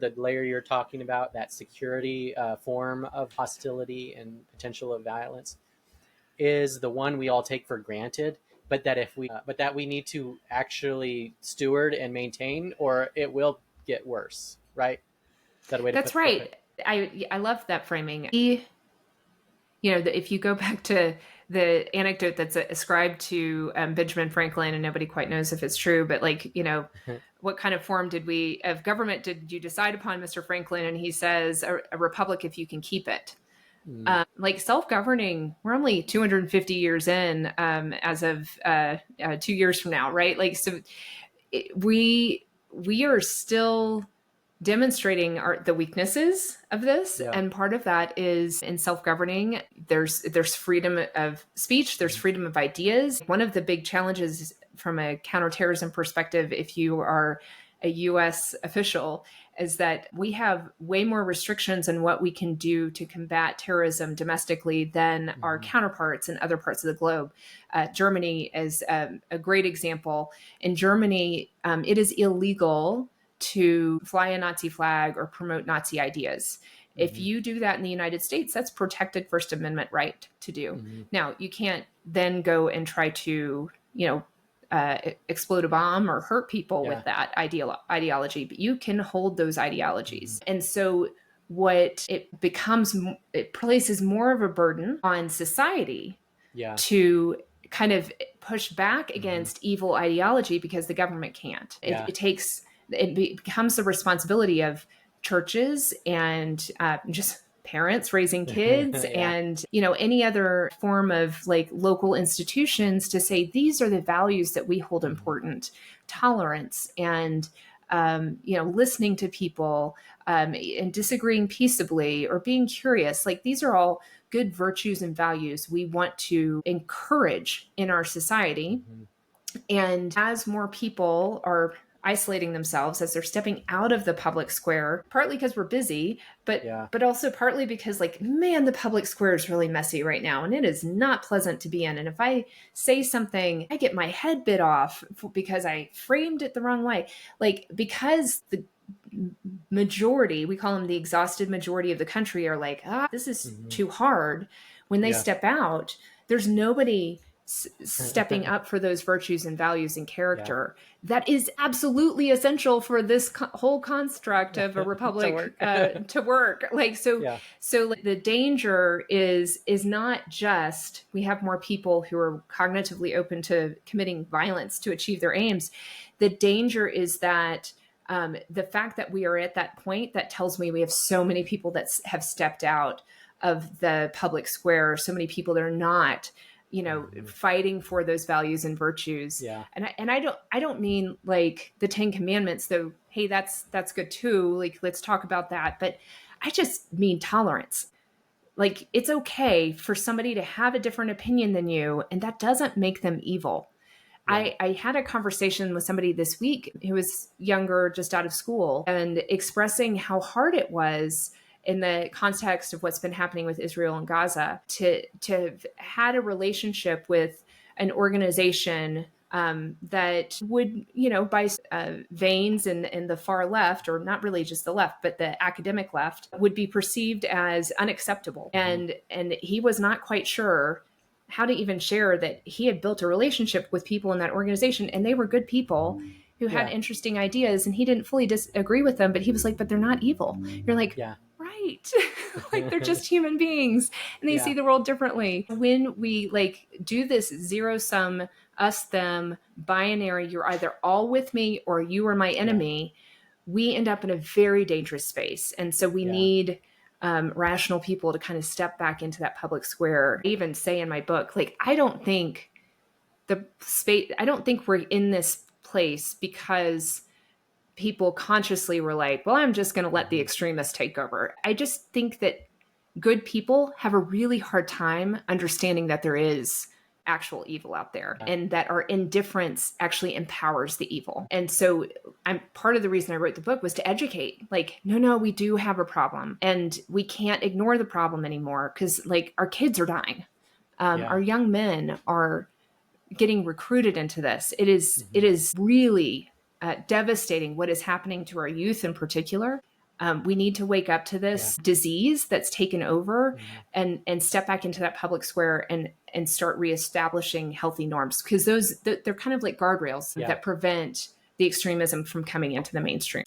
the layer you're talking about, that security form of hostility and potential of violence, is the one we all take for granted, but that we need to actually steward and maintain, or it will get worse, right? Is that a way to That's put it? right. I love that framing. If you go back to the anecdote that's ascribed to Benjamin Franklin, and nobody quite knows if it's true, but what kind of form of government did you decide upon, Mr. Franklin? And he says, a republic if you can keep it. Mm. Self-governing, we're only 250 years in, as of 2 years from now, right? We are still demonstrating the weaknesses of this, Yeah. and part of that is in self-governing. There's freedom of speech, there's freedom of ideas. One of the big challenges from a counterterrorism perspective, if you are a U.S. official, is that we have way more restrictions on what we can do to combat terrorism domestically than our counterparts in other parts of the globe. Germany is a great example. In Germany, it is illegal to fly a Nazi flag or promote Nazi ideas. If you do that in the United States, that's protected First Amendment right to do. Now, you can't then go and try to, explode a bomb or hurt people with that ideology, but you can hold those ideologies. And so it places more of a burden on society to kind of push back against evil ideology because the government can't. It becomes the responsibility of churches and just parents raising kids and any other form of local institutions to say these are the values that we hold important: tolerance and listening to people, and disagreeing peaceably or being curious. These are all good virtues and values we want to encourage in our society. And as more people are isolating themselves, as they're stepping out of the public square, partly because we're busy, but also partly because man, the public square is really messy right now and it is not pleasant to be in. And if I say something, I get my head bit off because I framed it the wrong way. Because the majority, we call them the exhausted majority of the country, are this is too hard. When they step out, there's nobody stepping up for those virtues and values and character that is absolutely essential for this whole construct of a republic to work. So the danger is not just we have more people who are cognitively open to committing violence to achieve their aims. The danger is that the fact that we are at that point, that tells me we have so many people that have stepped out of the public square, so many people that are not fighting for those values and virtues. And I don't mean the 10 Commandments, though. Hey, that's good too. Let's talk about that. But I just mean tolerance. It's okay for somebody to have a different opinion than you, and that doesn't make them evil. I had a conversation with somebody this week who was younger, just out of school, and expressing how hard it was in the context of what's been happening with Israel and Gaza to have had a relationship with an organization that would, by veins in the far left, or not really just the left, but the academic left, would be perceived as unacceptable. And he was not quite sure how to even share that he had built a relationship with people in that organization, and they were good people who had interesting ideas, and he didn't fully disagree with them, but he was like, but they're not evil. You're like, right. They're just human beings, and they see the world differently. When we do this zero-sum, us-them binary, you're either all with me or you are my enemy, we end up in a very dangerous space. And so we need rational people to kind of step back into that public square. I even say in my book, I don't think we're in this place because people consciously were like, well, I'm just going to let the extremists take over. I just think that good people have a really hard time understanding that there is actual evil out there, and that our indifference actually empowers the evil. And so part of the reason I wrote the book was to educate, no, we do have a problem, and we can't ignore the problem anymore, because our kids are dying. Our young men are getting recruited into this. It is really devastating what is happening to our youth in particular. We need to wake up to this disease that's taken over and step back into that public square and start reestablishing healthy norms, because they're kind of like guardrails that prevent the extremism from coming into the mainstream.